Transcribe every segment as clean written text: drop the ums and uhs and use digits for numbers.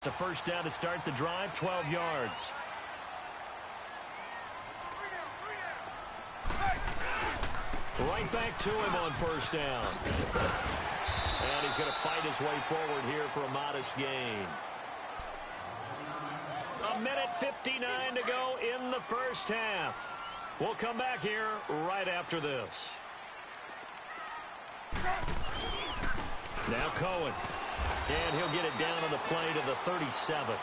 It's a first down to start the drive, 12 yards. Right back to him on first down. And he's going to fight his way forward here for a modest gain. 1:59 to go in the first half. We'll come back here right after this. Now Cohen. And he'll get it down on the play to the 37.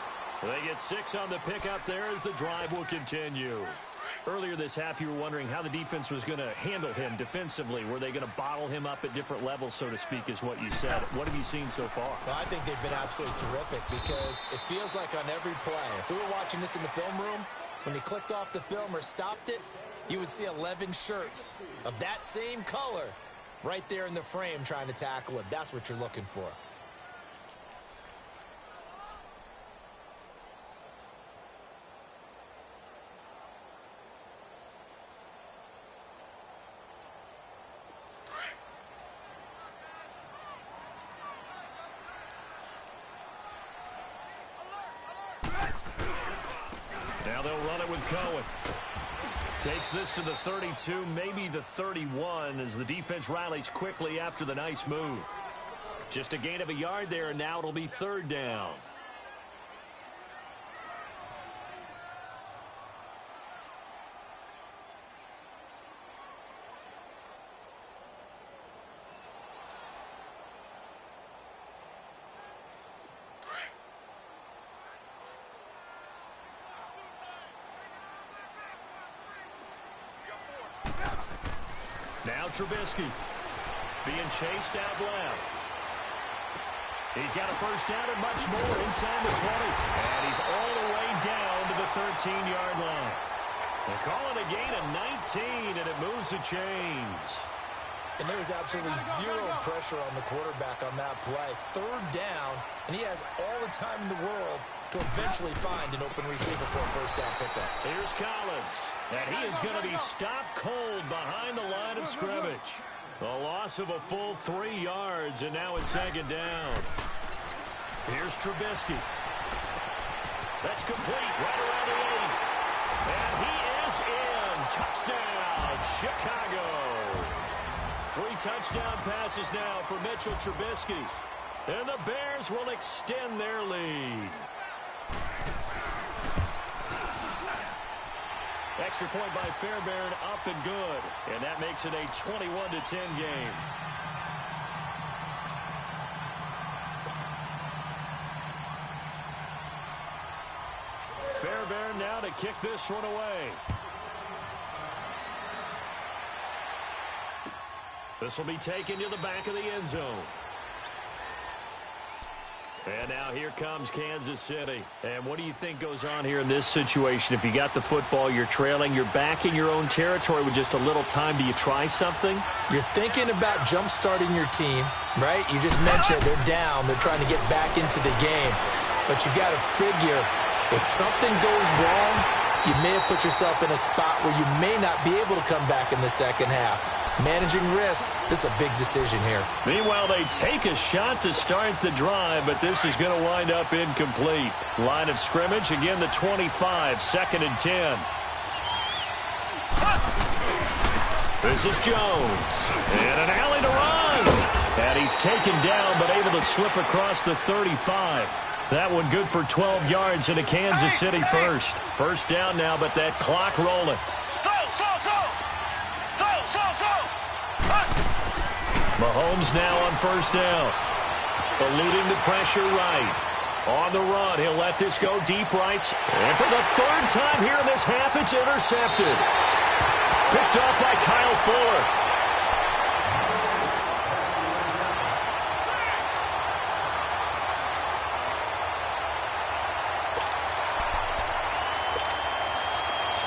They get 6 on the pickup there as the drive will continue. Earlier this half, you were wondering how the defense was going to handle him defensively. Were they going to bottle him up at different levels, so to speak, is what you said. What have you seen so far? Well, I think they've been absolutely terrific because it feels like on every play, if we were watching this in the film room, when he clicked off the film or stopped it, you would see 11 shirts of that same color right there in the frame trying to tackle it. That's what you're looking for. Now they'll run it with Cohen. Takes this to the 32, maybe the 31, as the defense rallies quickly after the nice move. Just a gain of a yard there, and now it'll be third down. Now Trubisky being chased out left. He's got a first down and much more inside the 20. And he's all the way down to the 13-yard line. They call it a gain of 19, and it moves the chains. And there was absolutely zero pressure on the quarterback on that play. Third down, and he has all the time in the world to eventually find an open receiver for a first down pickup. Here's Collins, and he is going to be stopped cold behind the line of scrimmage. A loss of a full 3 yards, and now it's second down. Here's Trubisky. That's complete right around the 8. And he is in. Touchdown, Chicago. 3 touchdown passes now for Mitchell Trubisky. And the Bears will extend their lead. Extra point by Fairbairn, up and good. And that makes it a 21-10 game. Fairbairn now to kick this one away. This will be taken to the back of the end zone. And now here comes Kansas City. And what do you think goes on here in this situation? If you got the football, you're trailing, you're back in your own territory with just a little time. Do you try something? You're thinking about jump-starting your team, right? You just mentioned they're down. They're trying to get back into the game. But you got to figure, if something goes wrong, you may have put yourself in a spot where you may not be able to come back in the second half. Managing risk, this is a big decision here. Meanwhile, they take a shot to start the drive, but this is going to wind up incomplete. Line of scrimmage, again the 25, 2nd and 10. This is Jones. And an alley to run. And he's taken down, but able to slip across the 35. That one good for 12 yards into Kansas City first. First down now, but that clock rolling. Mahomes now on first down. Eluding the pressure right. On the run, he'll let this go deep right. And for the 3rd time here in this half, it's intercepted. Picked off by Kyle Fuller.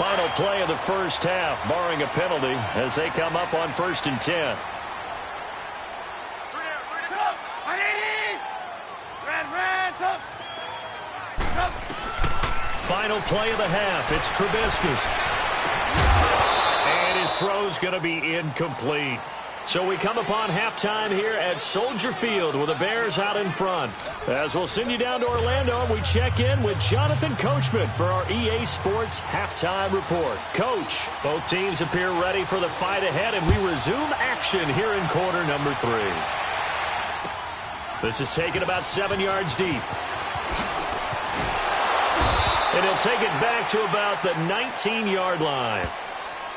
Final play of the first half, barring a penalty, as they come up on 1st and 10. Final play of the half. It's Trubisky. And his throw's going to be incomplete. So we come upon halftime here at Soldier Field with the Bears out in front. As we'll send you down to Orlando, we check in with Jonathan Coachman for our EA Sports Halftime Report. Coach, both teams appear ready for the fight ahead, and we resume action here in quarter number 3. This is taken about 7 yards deep. And he'll take it back to about the 19-yard line.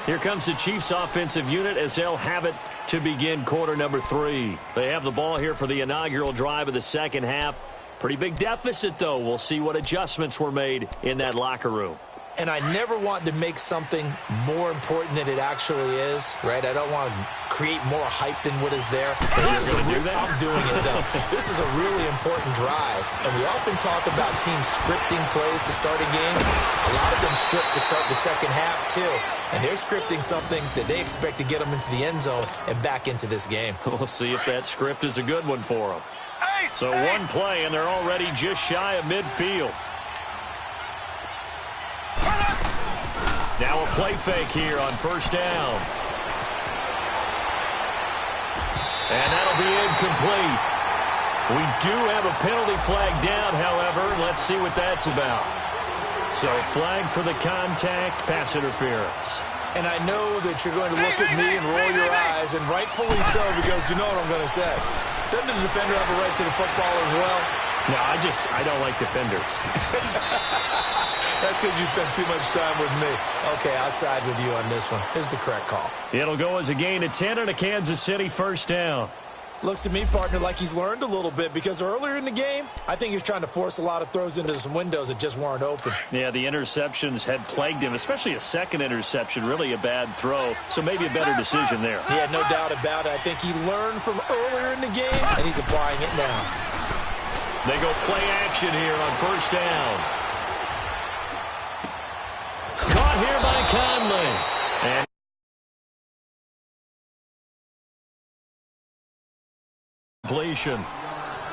Here comes the Chiefs offensive unit as they'll have it to begin quarter number 3. They have the ball here for the inaugural drive of the second half. Pretty big deficit, though. We'll see what adjustments were made in that locker room. And I never want to make something more important than it actually is, right? I don't want to create more hype than what is there. But I'm doing it, though. This is a really important drive. And we often talk about teams scripting plays to start a game. A lot of them script to start the second half, too. And they're scripting something that they expect to get them into the end zone and back into this game. We'll see if that script is a good one for them. So one play, and they're already just shy of midfield. Now a play fake here on first down. And that'll be incomplete. We do have a penalty flag down, however. Let's see what that's about. So flag for the contact, pass interference. And I know that you're going to look at me and roll your eyes, and rightfully so, because you know what I'm going to say. Doesn't the defender have a right to the football as well? No, I don't like defenders. That's because you spent too much time with me. Okay, I'll side with you on this one. Here's the correct call. It'll go as a gain of 10 and a Kansas City first down. Looks to me, partner, like he's learned a little bit, because earlier in the game, I think he was trying to force a lot of throws into some windows that just weren't open. Yeah, the interceptions had plagued him, especially a second interception, really a bad throw, so maybe a better decision there. Yeah, no doubt about it. I think he learned from earlier in the game, and he's applying it now. They go play action here on first down. Caught here by Conley. And completion.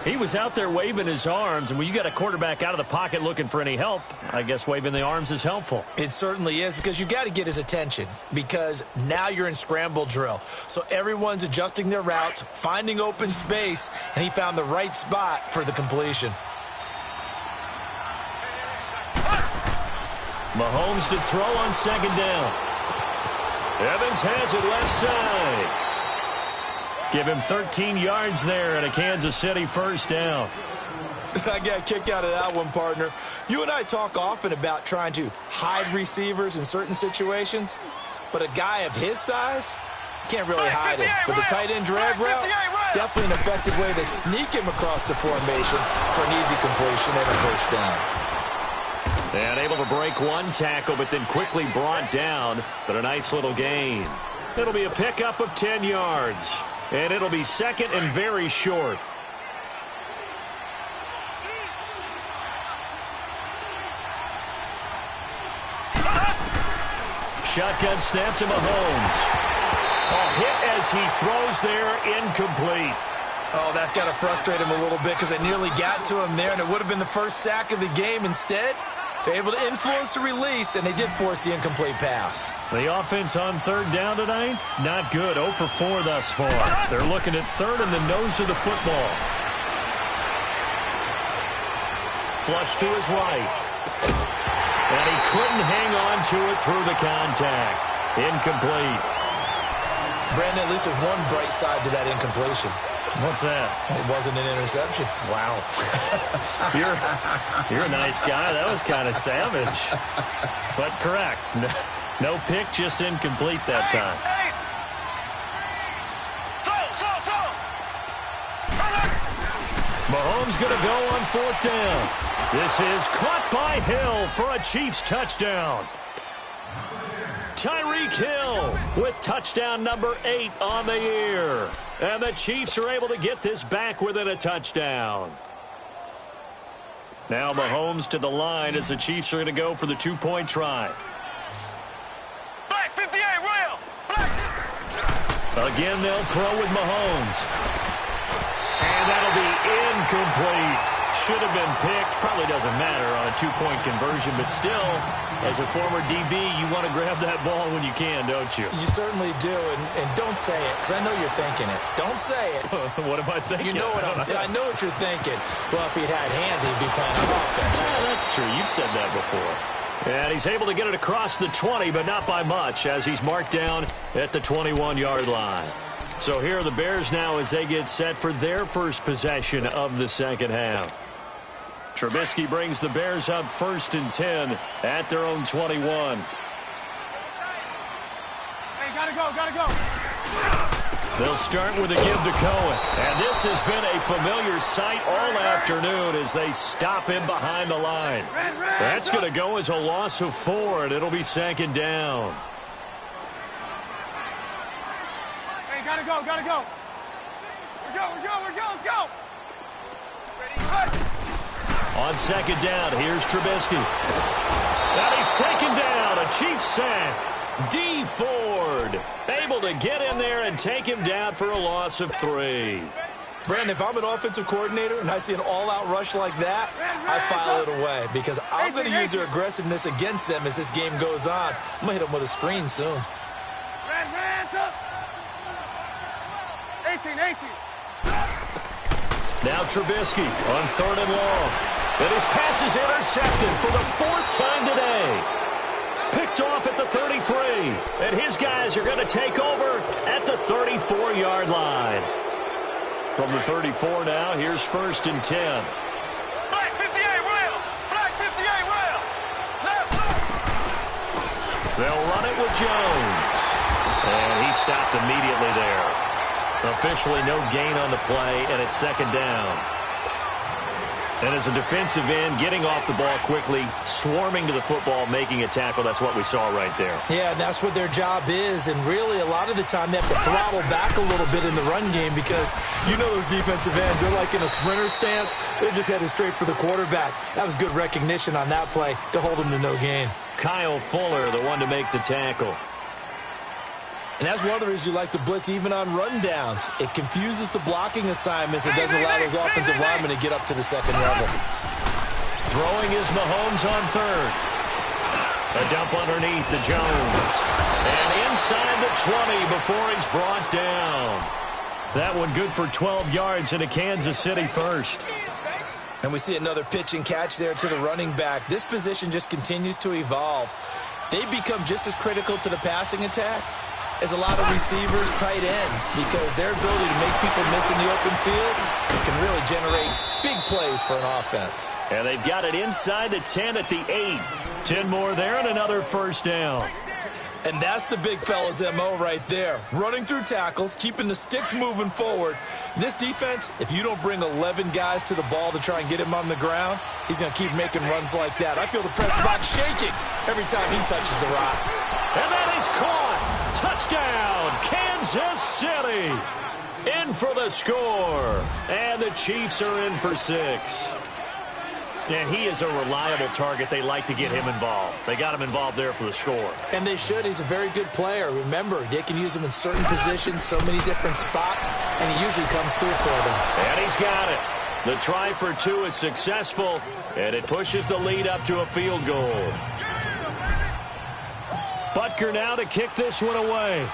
He was out there waving his arms, and when you got a quarterback out of the pocket looking for any help, I guess waving the arms is helpful. It certainly is, because you got to get his attention, because now you're in scramble drill. So everyone's adjusting their routes, finding open space, and he found the right spot for the completion. Mahomes to throw on second down. Evans has it left side. Give him 13 yards there and a Kansas City first down. I got a kick out of that one, partner. You and I talk often about trying to hide receivers in certain situations, but a guy of his size can't really hide him. But the tight end drag route, definitely an effective way to sneak him across the formation for an easy completion and a first down. And able to break one tackle, but then quickly brought down, but a nice little gain. It'll be a pickup of 10 yards. And it'll be second and very short. Shotgun snap to Mahomes. A hit as he throws there, incomplete. Oh, that's got to frustrate him a little bit, because they nearly got to him there, and it would have been the first sack of the game. Instead, they're able to influence the release, and they did force the incomplete pass. The offense on third down tonight, not good. 0 for 4 thus far. They're looking at third in the nose of the football. Flush to his right. And he couldn't hang on to it through the contact. Incomplete. Brandon, at least there's one bright side to that incompletion. What's that? It wasn't an interception. Wow. You're a nice guy. That was kind of savage. But correct. No pick, just incomplete that time. Mahomes going to go on fourth down. This is caught by Hill for a Chiefs touchdown. Tyreek Hill with touchdown number 8 on the year. And the Chiefs are able to get this back within a touchdown. Now Mahomes to the line as the Chiefs are going to go for the 2-point try. Black 58, Royal. Black. Again, they'll throw with Mahomes. And that'll be incomplete. Should have been picked. Probably doesn't matter on a a two-point conversion, but still, as a former DB, you want to grab that ball when you can, don't you? You certainly do, and don't say it, because I know you're thinking it. Don't say it. What am I thinking? You know what I know what you're thinking. Well, if he'd had hands, he'd be playing on offense. Yeah, that's true. You've said that before. And he's able to get it across the 20, but not by much, as he's marked down at the 21-yard line. So here are the Bears now as they get set for their first possession of the second half. Trubisky brings the Bears up 1st and 10 at their own 21. Hey, gotta go. They'll start with a give to Cohen. And this has been a familiar sight all afternoon as they stop him behind the line. That's going to go as a loss of 4, and it'll be 2nd down. Hey, gotta go. We're go. Let's go. Ready, On 2nd down, here's Trubisky. And he's taken down. A Chiefs sack. D. Ford able to get in there and take him down for a loss of 3. Brandon, if I'm an offensive coordinator and I see an all-out rush like that, I file it away because I'm going to use their aggressiveness against them as this game goes on. I'm going to hit them with a screen soon. 18. Now Trubisky on 3rd and long. And his pass is intercepted for the 4th time today. Picked off at the 33. And his guys are going to take over at the 34-yard line. From the 34 now, here's 1st and 10. Black 58 rail. Left. They'll run it with Jones. And he stopped immediately there. Officially no gain on the play, and it's 2nd down. And as a defensive end, getting off the ball quickly, swarming to the football, making a tackle, that's what we saw right there. Yeah, and that's what their job is. And really, a lot of the time, they have to throttle back a little bit in the run game because you know those defensive ends, they're like in a sprinter stance. They're just headed straight for the quarterback. That was good recognition on that play to hold them to no gain. Kyle Fuller, the one to make the tackle. And that's one of the reasons you like to blitz even on rundowns. It confuses the blocking assignments and doesn't allow those offensive linemen to get up to the second level. Throwing is Mahomes on 3rd. A dump underneath to Jones. And inside the 20 before he's brought down. That one good for 12 yards into Kansas City 1st. And we see another pitch and catch there to the running back. This position just continues to evolve. They become just as critical to the passing attack as a lot of receivers, tight ends, because their ability to make people miss in the open field can really generate big plays for an offense. And they've got it inside the 10 at the 8. 10 more there and another 1st down. And that's the big fella's MO right there. Running through tackles, keeping the sticks moving forward. This defense, if you don't bring 11 guys to the ball to try and get him on the ground, he's going to keep making runs like that. I feel the press box shaking every time he touches the rock. And that is caught. Touchdown, Kansas City. In for the score. And the Chiefs are in for 6. And he is a reliable target. They like to get him involved. They got him involved there for the score. And they should. He's a very good player. Remember, they can use him in certain positions, so many different spots, and he usually comes through for them. And he's got it. The try for 2 is successful, and it pushes the lead up to a field goal. Butker now to kick this one away.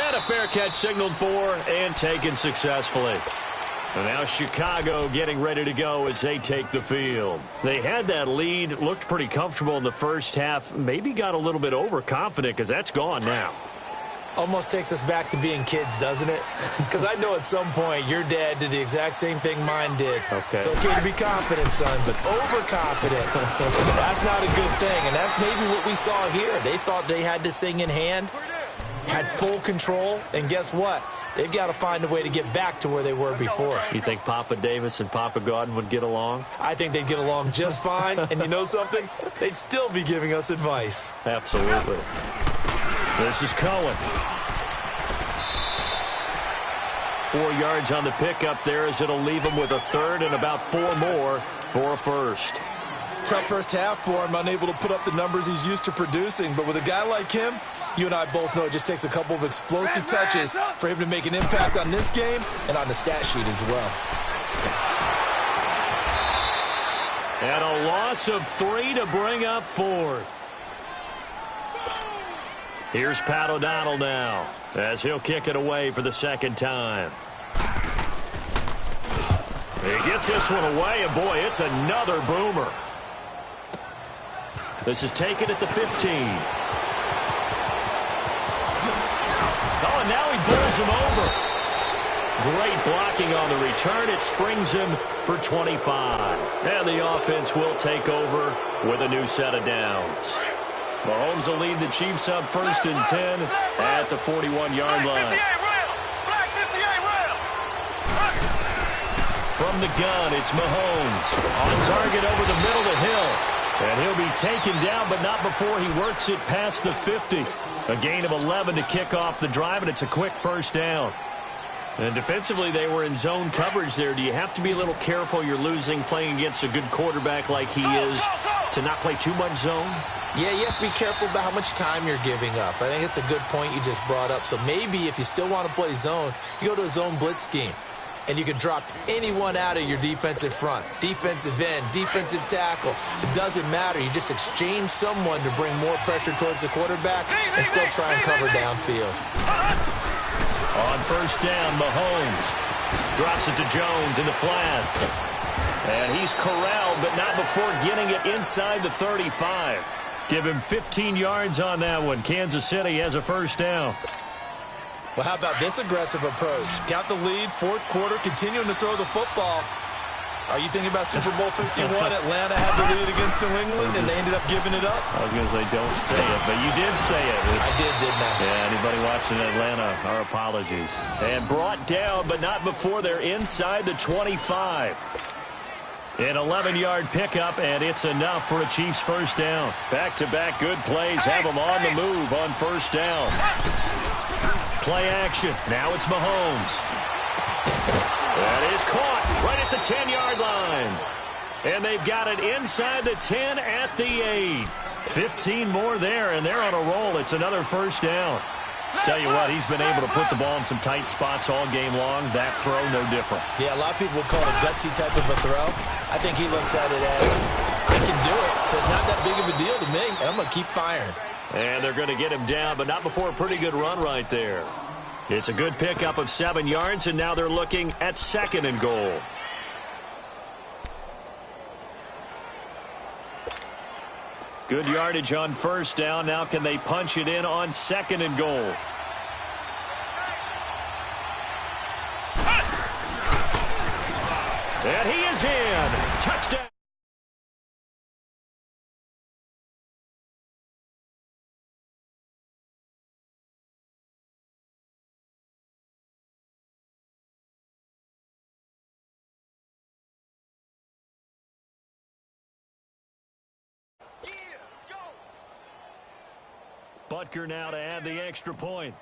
And a fair catch signaled for and taken successfully. And now Chicago getting ready to go as they take the field. They had that lead, looked pretty comfortable in the first half, maybe got a little bit overconfident because that's gone now. Almost takes us back to being kids, doesn't it? Because I know at some point your dad did the exact same thing mine did. Okay. It's okay to be confident, son, but overconfident, that's not a good thing. And that's maybe what we saw here. They thought they had this thing in hand, had full control, and guess what? They've got to find a way to get back to where they were before. You think Papa Davis and Papa Godin would get along? I think they'd get along just fine. And you know something? They'd still be giving us advice. Absolutely. This is Cohen. 4 yards on the pickup there as it'll leave him with a 3rd and about 4 more for a 1st. Tough first half for him, unable to put up the numbers he's used to producing. But with a guy like him, you and I both know it just takes a couple of explosive touches for him to make an impact on this game and on the stat sheet as well. And a loss of 3 to bring up 4th. Here's Pat O'Donnell now as he'll kick it away for the second time. He gets this one away, and boy, it's another boomer. This is taken at the 15. Oh, and now he bowls him over. Great blocking on the return. It springs him for 25. And the offense will take over with a new set of downs. Mahomes will lead the Chiefs up 1st and 10 at the 41-yard line. From the gun, it's Mahomes. On target over the middle to Hill. And he'll be taken down, but not before he works it past the 50. A gain of 11 to kick off the drive, and it's a quick first down. And defensively, they were in zone coverage there. Do you have to be a little careful you're losing playing against a good quarterback like he is to not play too much zone? Yeah, you have to be careful about how much time you're giving up. I think it's a good point you just brought up. So maybe if you still want to play zone, you go to a zone blitz scheme. And you can drop anyone out of your defensive front. Defensive end, defensive tackle. It doesn't matter. You just exchange someone to bring more pressure towards the quarterback and still try and cover downfield. On first down, Mahomes drops it to Jones in the flat. And he's corralled, but not before getting it inside the 35. Give him 15 yards on that one. Kansas City has a first down. Well, how about this aggressive approach? Got the lead, 4th quarter, continuing to throw the football. Are you thinking about Super Bowl 51? Atlanta had the lead against New England, and they ended up giving it up? I was going to say, don't say it, but you did say it. I didn't I? Yeah, anybody watching Atlanta, our apologies. And brought down, but not before they're inside the 25. An 11-yard pickup, and it's enough for a Chiefs first down. Back-to-back good plays have them on the move on first down. Play action. Now it's Mahomes. That is caught right at the 10-yard line. And they've got it inside the 10 at the 8. 15 more there, and they're on a roll. It's another first down. Tell you what, he's been able to put the ball in some tight spots all game long. That throw, no different. Yeah, a lot of people would call it a gutsy type of a throw. I think he looks at it as, I can do it, so it's not that big of a deal to me, and I'm going to keep firing. And they're going to get him down, but not before a pretty good run right there. It's a good pickup of 7 yards, and now they're looking at 2nd and goal. Good yardage on first down. Now can they punch it in on 2nd and goal? And he is in. Touchdown. Butker now to add the extra point.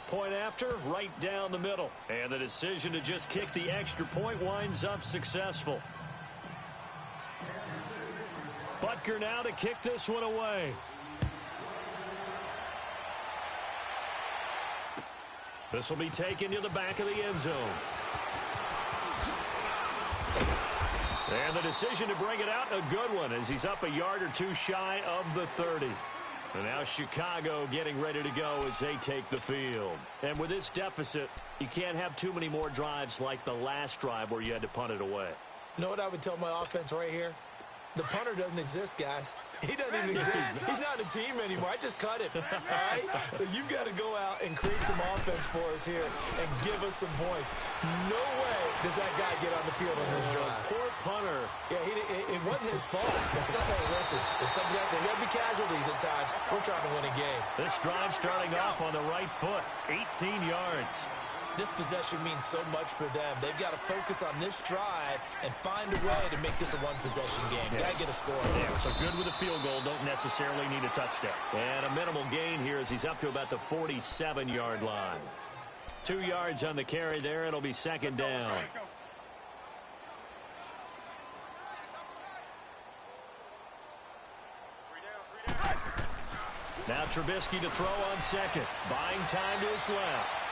Point after, right down the middle. And the decision to just kick the extra point winds up successful. Butker now to kick this one away. This will be taken to the back of the end zone. And the decision to bring it out, a good one, as he's up a yard or two shy of the 30. And now Chicago getting ready to go as they take the field. And with this deficit, you can't have too many more drives like the last drive where you had to punt it away. You know what I would tell my offense right here? The punter doesn't exist, guys. He doesn't even exist. He's not a team anymore. I just cut him. All right? So you've got to go out and create some offense for us here and give us some points. No way does that guy get on the field on this drive. Poor punter. Yeah, it wasn't his fault. Hey, listen, there's got to be casualties at times. We're trying to win a game. This drive starting off on the right foot. 18 yards. This possession means so much for them. They've got to focus on this drive and find a way to make this a one-possession game. Yes. Got to get a score. Yeah, so good with a field goal. Don't necessarily need a touchdown. And a minimal gain here as he's up to about the 47-yard line. 2 yards on the carry there. It'll be second down. Now Trubisky to throw on second. Buying time to his left.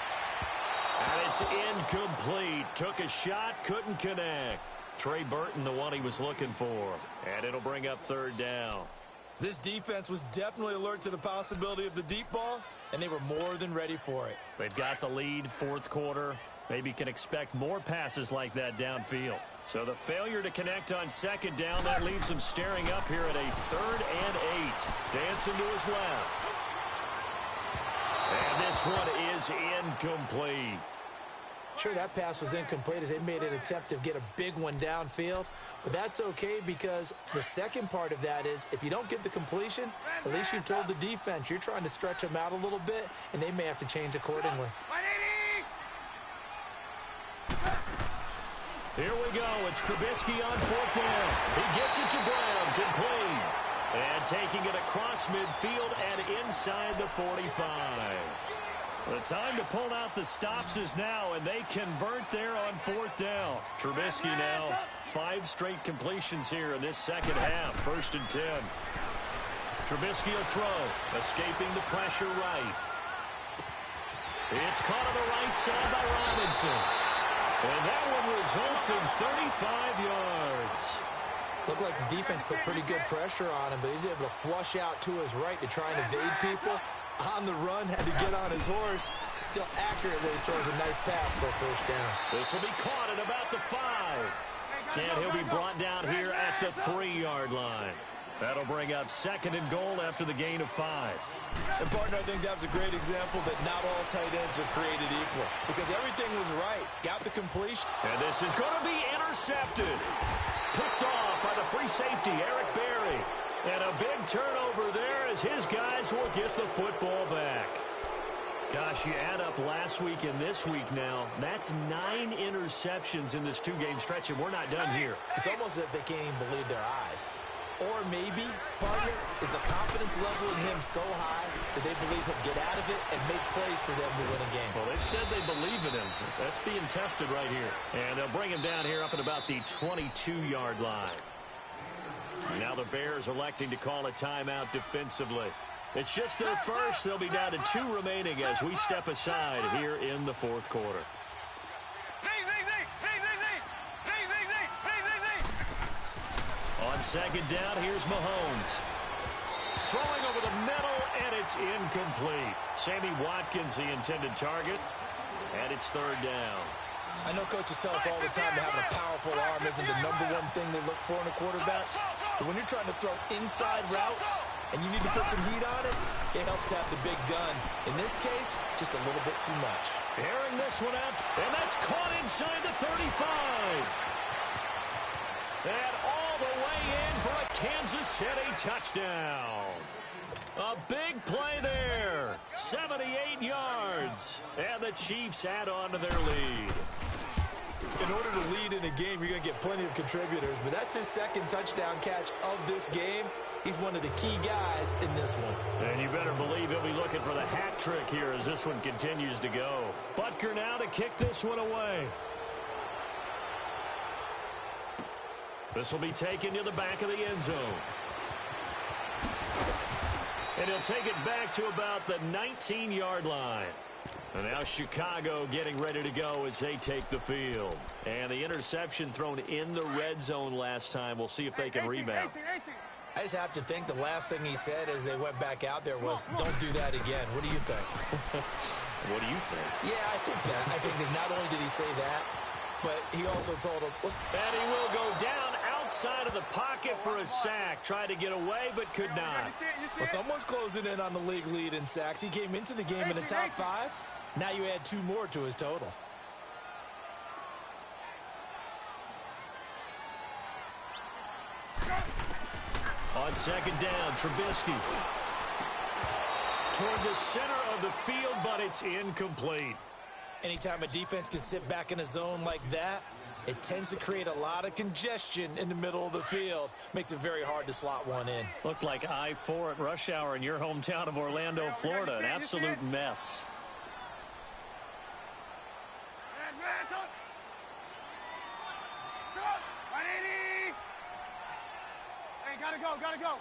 And it's incomplete. Took a shot, couldn't connect. Trey Burton, the one he was looking for. And it'll bring up third down. This defense was definitely alert to the possibility of the deep ball, and they were more than ready for it. They've got the lead, fourth quarter. Maybe can expect more passes like that downfield. So the failure to connect on second down, that leaves them staring up here at a 3rd and 8. Dancing to his left. And this one is incomplete. Sure, that pass was incomplete as they made an attempt to get a big one downfield. But that's okay because the second part of that is if you don't get the completion, at least you've told the defense you're trying to stretch them out a little bit, and they may have to change accordingly. Here we go. It's Trubisky on 4th down. He gets it to Brown, complete. And taking it across midfield and inside the 45. The time to pull out the stops is now, and they convert there on 4th down. Trubisky now 5 straight completions here in this second half. 1st and 10. Trubisky will throw, escaping the pressure right. It's caught on the right side by Robinson. And that one results in 35 yards. Looked like the defense put pretty good pressure on him, but he's able to flush out to his right to try and evade people. On the run, had to get on his horse. Still accurately throws a nice pass for a 1st down. This will be caught at about the 5. And he'll be brought down here at the 3-yard line. That'll bring up 2nd and goal after the gain of 5. And, partner, I think that was a great example that not all tight ends are created equal. Because everything was right. Got the completion. And this is going to be intercepted. Picked off by the free safety, Eric Berry. And a big turnover there as his guys will get the football back. Gosh, you add up last week and this week now. That's 9 interceptions in this 2-game stretch, and we're not done here. It's almost as if they can't even believe their eyes. Or maybe, partner, is the confidence level in him so high that they believe he'll get out of it and make plays for them to win a game. Well, they've said they believe in him. That's being tested right here. And they'll bring him down here up at about the 22-yard line. Now the Bears electing to call a timeout defensively. It's just their first. They'll be down to 2 remaining as we step aside here in the 4th quarter. On 2nd down, here's Mahomes. Throwing over the middle, and it's incomplete. Sammy Watkins, the intended target, and it's 3rd down. I know coaches tell us all the time that having a powerful arm isn't the #1 thing they look for in a quarterback. But when you're trying to throw inside routes and you need to put some heat on it, it helps have the big gun. In this case, just a little bit too much. Airing this one out, and that's caught inside the 35. And all the way in for a Kansas City touchdown. A big play there. 78 yards. And the Chiefs add on to their lead. In order to lead in a game, you're going to get plenty of contributors, but that's his 2nd touchdown catch of this game. He's one of the key guys in this one. And you better believe he'll be looking for the hat trick here as this one continues to go. Butker now to kick this one away. This will be taken to the back of the end zone. And he'll take it back to about the 19-yard line. And now Chicago getting ready to go as they take the field. And the interception thrown in the red zone last time. We'll see if they can rebound. I just have to think the last thing he said as they went back out there was, don't do that again. What do you think? What do you think? Yeah, I think that. I think that not only did he say that, but he also told him. And he will go down outside of the pocket for a sack. Tried to get away, but could not. Well, someone's closing in on the league lead in sacks. He came into the game in the top 5. Now you add 2 more to his total. On 2nd down, Trubisky. Toward the center of the field, but it's incomplete. Anytime a defense can sit back in a zone like that, it tends to create a lot of congestion in the middle of the field. Makes it very hard to slot one in. Looked like I-4 at rush hour in your hometown of Orlando, Florida. An absolute mess. Hey, gotta go, gotta go.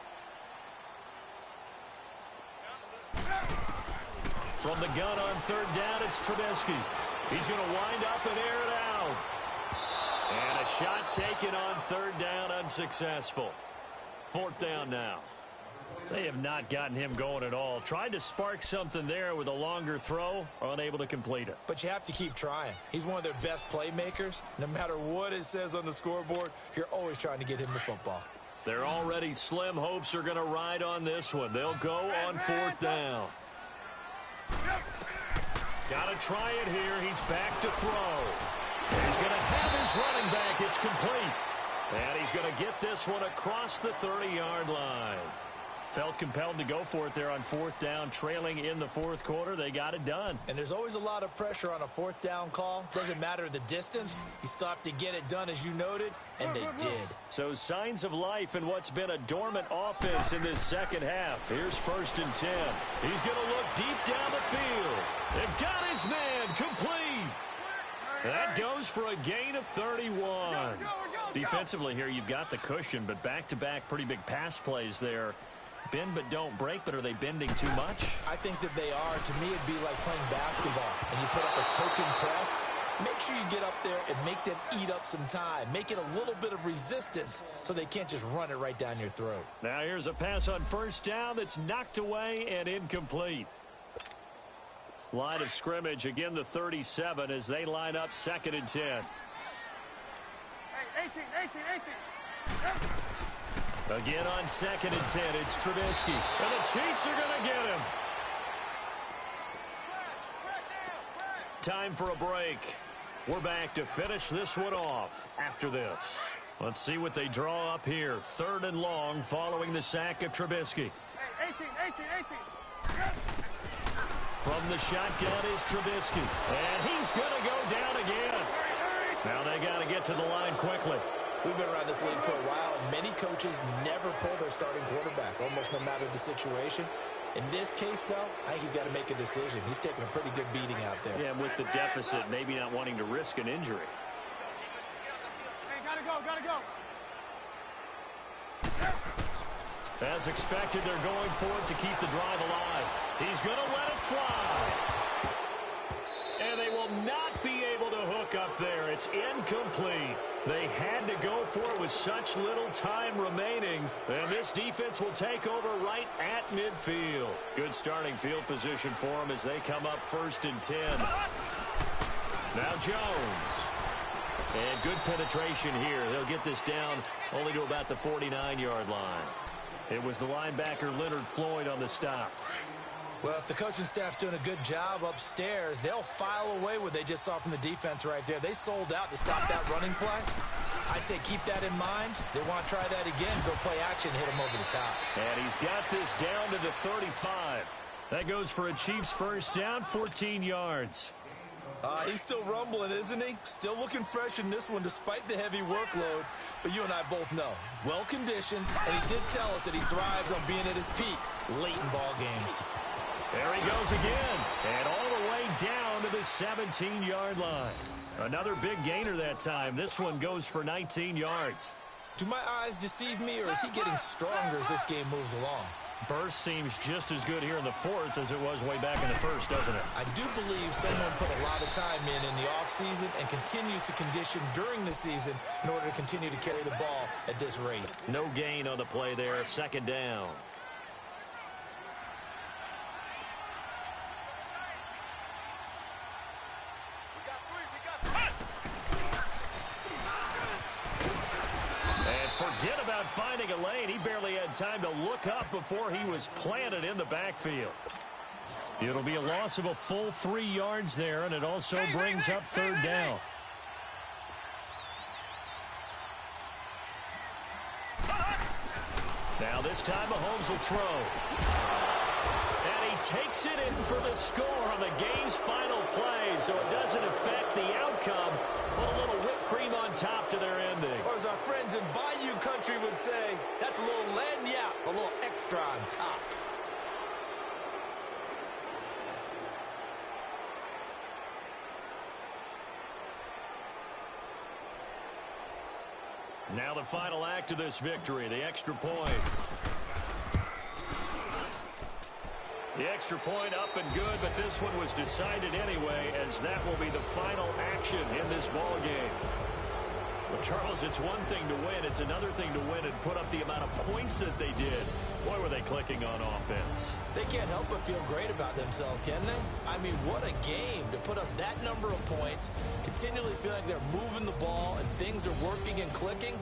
From the gun on 3rd down, it's Trubisky. He's going to wind up and air it out. And a shot taken on third down, unsuccessful. Fourth down now. They have not gotten him going at all. Tried to spark something there with a longer throw, unable to complete it. But you have to keep trying. He's one of their best playmakers. No matter what it says on the scoreboard, you're always trying to get him the football. Their already slim hopes are going to ride on this one. They'll go on fourth down. Got to try it here. He's back to throw. He's going to have his running back. It's complete. And he's going to get this one across the 30-yard line. Felt compelled to go for it there on fourth down, trailing in the fourth quarter. They got it done. And there's always a lot of pressure on a fourth down call. Doesn't matter the distance. You still have to get it done, as you noted, and they did. So signs of life in what's been a dormant offense in this second half. Here's 1st and 10. He's going to look deep down the field. They've got his man complete. That goes for a gain of 31. Defensively here, you've got the cushion, but back-to-back pretty big pass plays there. Bend but don't break, but are they bending too much? I think that they are. To me, it'd be like playing basketball, and you put up a token press. Make sure you get up there and make them eat up some time. Make it a little bit of resistance so they can't just run it right down your throat. Now here's a pass on first down that's knocked away and incomplete. Line of scrimmage, again the 37 as they line up 2nd and 10. Hey, 18. Again on 2nd and 10, it's Trubisky. And the Chiefs are going to get him. Time for a break. We're back to finish this one off after this. Let's see what they draw up here. 3rd and long following the sack of Trubisky. Hey, 18. From the shotgun is Trubisky. And he's going to go down again. Now they got to get to the line quickly. We've been around this league for a while, and many coaches never pull their starting quarterback, almost no matter the situation. In this case, though, I think he's got to make a decision. He's taking a pretty good beating out there. Yeah, with the deficit, maybe not wanting to risk an injury. Hey, gotta go. As expected, they're going for it to keep the drive alive. He's going to let it fly. And they will not be able to hook up there. It's incomplete. They had to go for it with such little time remaining. And this defense will take over right at midfield. Good starting field position for them as they come up 1st and 10. Now Jones. And good penetration here. They'll get this down only to about the 49-yard line. It was the linebacker Leonard Floyd on the stop. Well, if the coaching staff's doing a good job upstairs, they'll file away what they just saw from the defense right there. They sold out to stop that running play. I'd say keep that in mind. They want to try that again, go play action, hit him over the top. And he's got this down to the 35. That goes for a Chiefs first down, 14 yards. He's still rumbling, isn't he? Still looking fresh in this one despite the heavy workload. But you and I both know, well-conditioned, and he did tell us that he thrives on being at his peak late in ball games. There he goes again, and all the way down to the 17-yard line. Another big gainer that time. This one goes for 19 yards. Do my eyes deceive me, or is he getting stronger as this game moves along? Burst seems just as good here in the fourth as it was way back in the first, doesn't it? I do believe someone put a lot of time in the offseason and continues to condition during the season in order to continue to carry the ball at this rate. No gain on the play there, 2nd down. Forget about finding a lane. He barely had time to look up before he was planted in the backfield. It'll be a loss of a full 3 yards there, and it also brings up 3rd down. Now this time Mahomes will throw. And he takes it in for the score on the game's final play, so it doesn't affect the outcome. Put a little whipped cream on top to their ending. Or as our friends in Bayou country would say, that's a little lagniappe, a little extra on top. Now the final act of this victory, the extra point. The extra point up and good, but this one was decided anyway, as that will be the final action in this ball game. Well, Charles, it's one thing to win. It's another thing to win and put up the amount of points that they did. Boy, were they clicking on offense. They can't help but feel great about themselves, can they? I mean, what a game to put up that number of points, continually feel like they're moving the ball and things are working and clicking.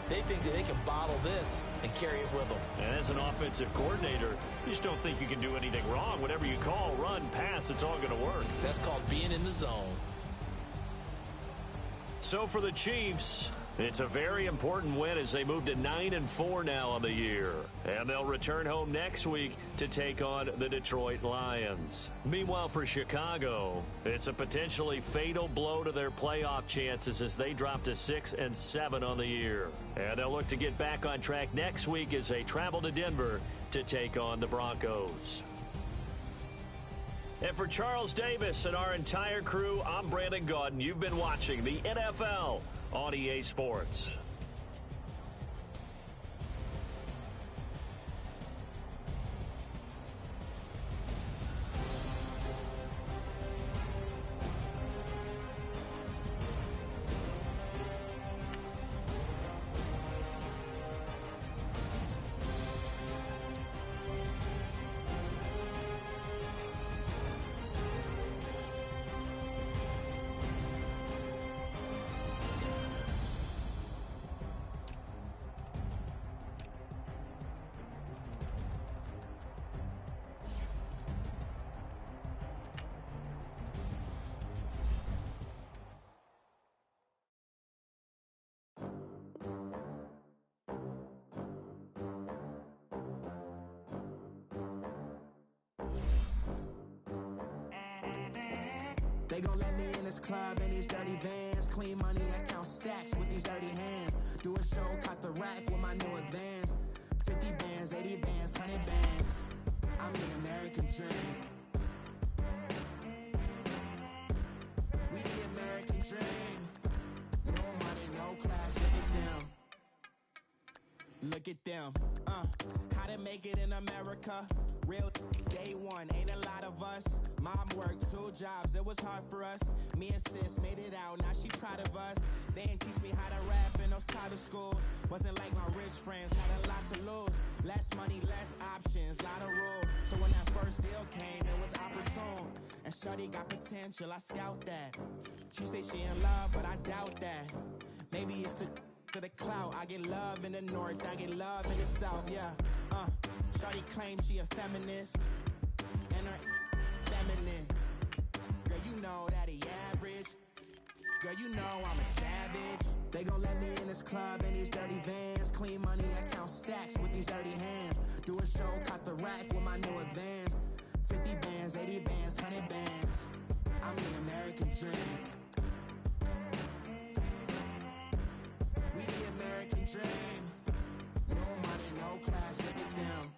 They think that they can bottle this and carry it with them. And as an offensive coordinator, you just don't think you can do anything wrong. Whatever you call, run, pass, it's all going to work. That's called being in the zone. So for the Chiefs, it's a very important win as they move to 9-4 now on the year. And they'll return home next week to take on the Detroit Lions. Meanwhile, for Chicago, it's a potentially fatal blow to their playoff chances as they drop to 6-7 on the year. And they'll look to get back on track next week as they travel to Denver to take on the Broncos. And for Charles Davis and our entire crew, I'm Brandon Gaudin. You've been watching the NFL on EA Sports. They gon' let me in this club in these dirty vans. Clean money, I count stacks with these dirty hands. Do a show, caught the rack with my new advance. 50 bands, 80 bands, 100 bands. I'm the American dream. We the American dream. No money, no class, look at them. Look at them, how to make it in America. Real day one, ain't a lot of us. Mom worked 2 jobs, it was hard for us. Me and sis made it out, now she proud of us. They didn't teach me how to rap in those private schools. Wasn't like my rich friends, had a lot to lose. Less money, less options, lot of rules. So when that first deal came, it was opportune. And shorty got potential, I scout that. She say she in love, but I doubt that. Maybe it's the clout. I get love in the north, I get love in the south, yeah. Shorty claims she a feminist, and her feminine. Girl, you know that he average. Girl, you know I'm a savage. They gon' let me in this club in these dirty vans. Clean money, I count stacks with these dirty hands. Do a show, caught the rack with my new advance. 50 bands, 80 bands, 100 bands. I'm the American dream. We the American dream. No money, no class, look at them.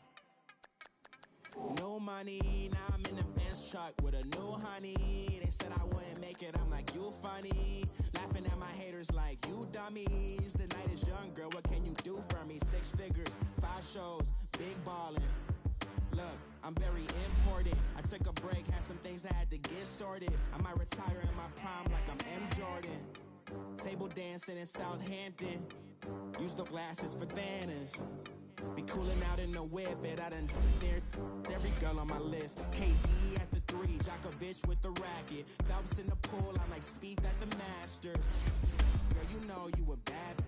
No money, now I'm in the Benz truck with a new honey. They said I wouldn't make it, I'm like, you funny. Laughing at my haters like, you dummies. The night is young, girl, what can you do for me? 6 figures, 5 shows, big ballin'. Look, I'm very important. I took a break, had some things I had to get sorted. I might retire in my prime like I'm M. Jordan. Table dancing in Southampton. Use the glasses for Vannas. Be cooling out in the whip, but I done there every girl on my list. KD at the 3, Djokovic with the racket. Phelps in the pool, I'm like Speed at the Masters. Girl, you know you a bad